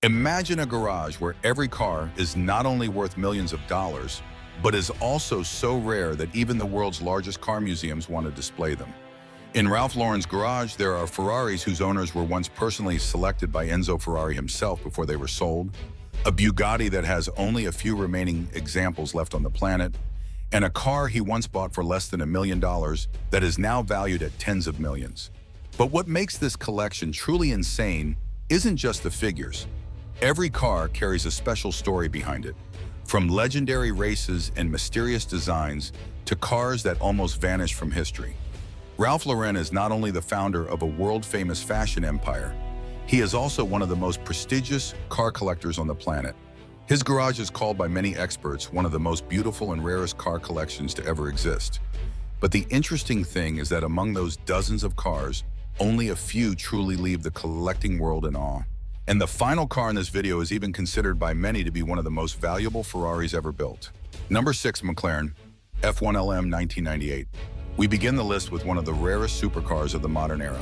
Imagine a garage where every car is not only worth millions of dollars, but is also so rare that even the world's largest car museums want to display them. In Ralph Lauren's garage, there are Ferraris whose owners were once personally selected by Enzo Ferrari himself before they were sold, a Bugatti that has only a few remaining examples left on the planet, and a car he once bought for less than $1 million that is now valued at tens of millions. But what makes this collection truly insane isn't just the figures. Every car carries a special story behind it, from legendary races and mysterious designs to cars that almost vanished from history. Ralph Lauren is not only the founder of a world-famous fashion empire, he is also one of the most prestigious car collectors on the planet. His garage is called by many experts one of the most beautiful and rarest car collections to ever exist. But the interesting thing is that among those dozens of cars, only a few truly leave the collecting world in awe. And the final car in this video is even considered by many to be one of the most valuable Ferraris ever built. Number 6, McLaren F1 LM 1998. We begin the list with one of the rarest supercars of the modern era,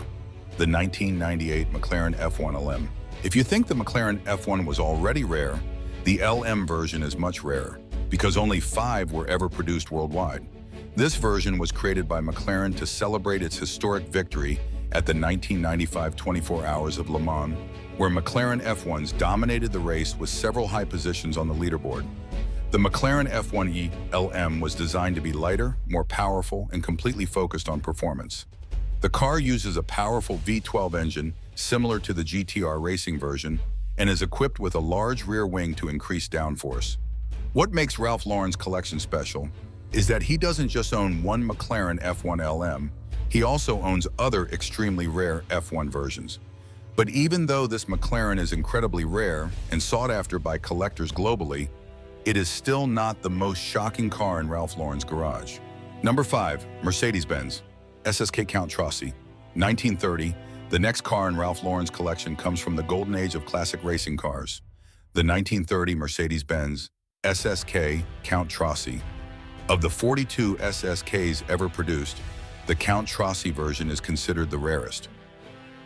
the 1998 McLaren F1 LM. If you think the McLaren F1 was already rare, the LM version is much rarer, because only 5 were ever produced worldwide. This version was created by McLaren to celebrate its historic victory at the 1995 24 Hours of Le Mans, where McLaren F1s dominated the race with several high positions on the leaderboard. The McLaren F1 LM was designed to be lighter, more powerful, and completely focused on performance. The car uses a powerful V12 engine similar to the GTR racing version and is equipped with a large rear wing to increase downforce. What makes Ralph Lauren's collection special is that he doesn't just own one McLaren F1 LM, he also owns other extremely rare F1 versions. But even though this McLaren is incredibly rare and sought after by collectors globally, it is still not the most shocking car in Ralph Lauren's garage. Number 5, Mercedes-Benz SSK Count Trossi, 1930. The next car in Ralph Lauren's collection comes from the golden age of classic racing cars, the 1930 Mercedes-Benz SSK Count Trossi. Of the 42 SSKs ever produced, the Count Trossi version is considered the rarest.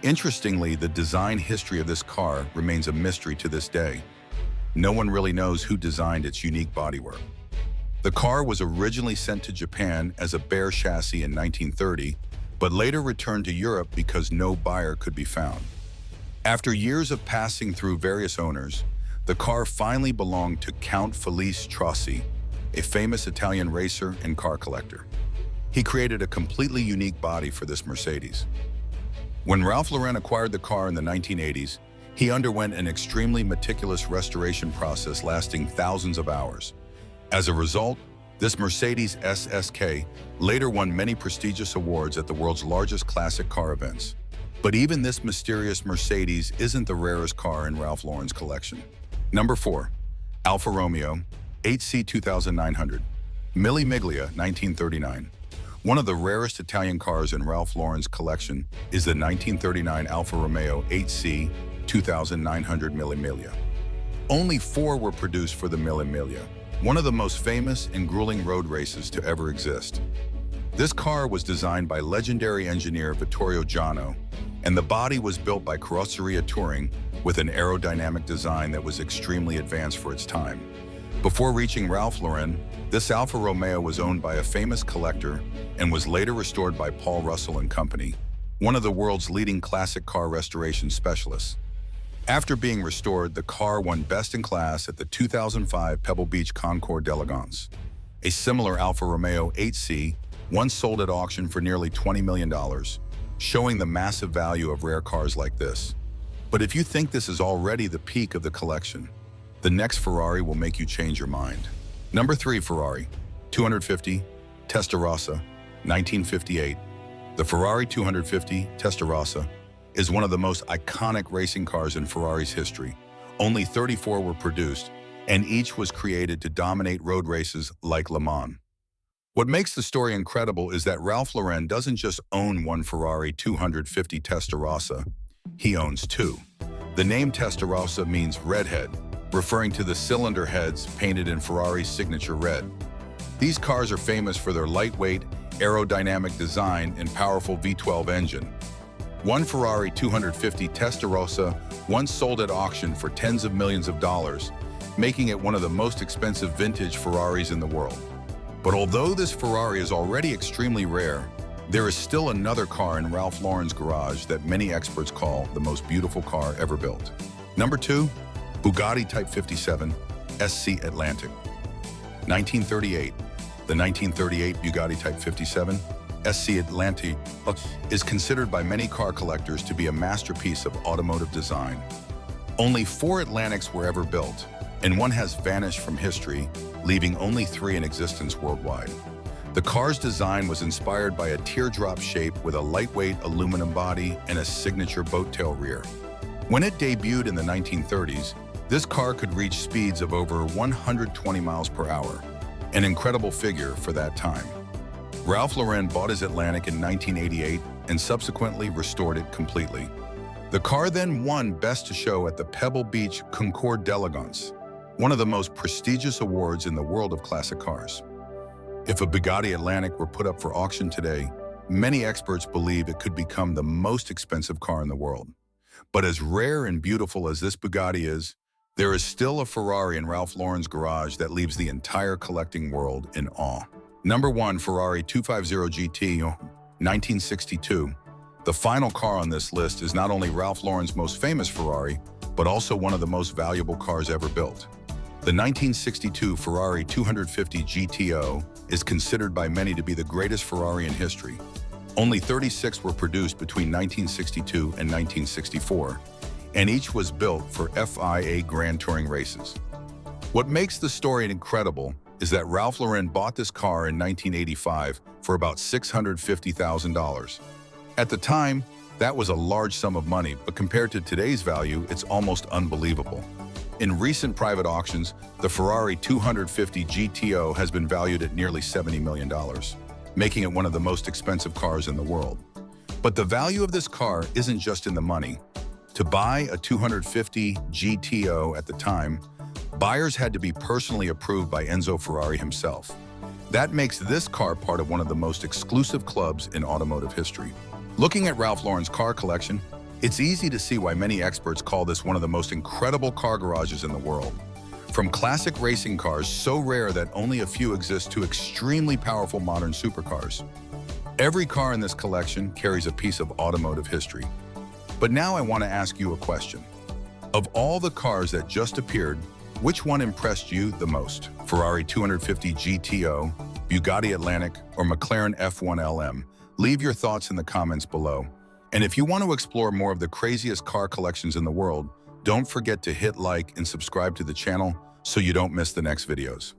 Interestingly, the design history of this car remains a mystery to this day. No one really knows who designed its unique bodywork. The car was originally sent to Japan as a bare chassis in 1930, but later returned to Europe because no buyer could be found. After years of passing through various owners, the car finally belonged to Count Felice Trossi, a famous Italian racer and car collector. He created a completely unique body for this Mercedes. When Ralph Lauren acquired the car in the 1980s, he underwent an extremely meticulous restoration process lasting thousands of hours. As a result, this Mercedes SSK later won many prestigious awards at the world's largest classic car events. But even this mysterious Mercedes isn't the rarest car in Ralph Lauren's collection. Number 4, Alfa Romeo 8C 2900, Mille Miglia 1939. One of the rarest Italian cars in Ralph Lauren's collection is the 1939 Alfa Romeo 8C 2900 Mille Miglia. Only 4 were produced for the Mille Miglia, one of the most famous and grueling road races to ever exist. This car was designed by legendary engineer Vittorio Jano, and the body was built by Carrozzeria Touring with an aerodynamic design that was extremely advanced for its time. Before reaching Ralph Lauren, this Alfa Romeo was owned by a famous collector and was later restored by Paul Russell and Company, one of the world's leading classic car restoration specialists. After being restored, the car won Best in Class at the 2005 Pebble Beach Concours d'Elegance. A similar Alfa Romeo 8C once sold at auction for nearly $20 million, showing the massive value of rare cars like this. But if you think this is already the peak of the collection, the next Ferrari will make you change your mind. Number 3, Ferrari 250 Testarossa 1958. The Ferrari 250 Testarossa is one of the most iconic racing cars in Ferrari's history. Only 34 were produced, and each was created to dominate road races like Le Mans. What makes the story incredible is that Ralph Lauren doesn't just own one Ferrari 250 Testarossa, he owns 2. The name Testarossa means redhead, referring to the cylinder heads painted in Ferrari's signature red. These cars are famous for their lightweight, aerodynamic design and powerful V12 engine. One Ferrari 250 Testarossa once sold at auction for tens of millions of dollars, making it one of the most expensive vintage Ferraris in the world. But although this Ferrari is already extremely rare, there is still another car in Ralph Lauren's garage that many experts call the most beautiful car ever built. Number 2, Bugatti Type 57 SC Atlantic. 1938. The 1938 Bugatti Type 57 SC Atlantic is considered by many car collectors to be a masterpiece of automotive design. Only 4 Atlantics were ever built, and one has vanished from history, leaving only 3 in existence worldwide. The car's design was inspired by a teardrop shape with a lightweight aluminum body and a signature boat tail rear. When it debuted in the 1930s, this car could reach speeds of over 120 miles per hour, an incredible figure for that time. Ralph Lauren bought his Atlantic in 1988 and subsequently restored it completely. The car then won Best to Show at the Pebble Beach Concours d'Elegance, one of the most prestigious awards in the world of classic cars. If a Bugatti Atlantic were put up for auction today, many experts believe it could become the most expensive car in the world. But as rare and beautiful as this Bugatti is, there is still a Ferrari in Ralph Lauren's garage that leaves the entire collecting world in awe. Number 1, Ferrari 250 GT, 1962. The final car on this list is not only Ralph Lauren's most famous Ferrari, but also one of the most valuable cars ever built. The 1962 Ferrari 250 GTO is considered by many to be the greatest Ferrari in history. Only 36 were produced between 1962 and 1964, and each was built for FIA Grand Touring races. What makes the story incredible is that Ralph Lauren bought this car in 1985 for about $650,000. At the time, that was a large sum of money, but compared to today's value, it's almost unbelievable. In recent private auctions, the Ferrari 250 GTO has been valued at nearly $70 million, making it one of the most expensive cars in the world. But the value of this car isn't just in the money. To buy a 250 GTO at the time, buyers had to be personally approved by Enzo Ferrari himself. That makes this car part of one of the most exclusive clubs in automotive history. Looking at Ralph Lauren's car collection, it's easy to see why many experts call this one of the most incredible car garages in the world. From classic racing cars so rare that only a few exist to extremely powerful modern supercars. Every car in this collection carries a piece of automotive history. But now I want to ask you a question. Of all the cars that just appeared, which one impressed you the most? Ferrari 250 GTO, Bugatti Atlantic, or McLaren F1 LM? Leave your thoughts in the comments below. And if you want to explore more of the craziest car collections in the world, don't forget to hit like and subscribe to the channel so you don't miss the next videos.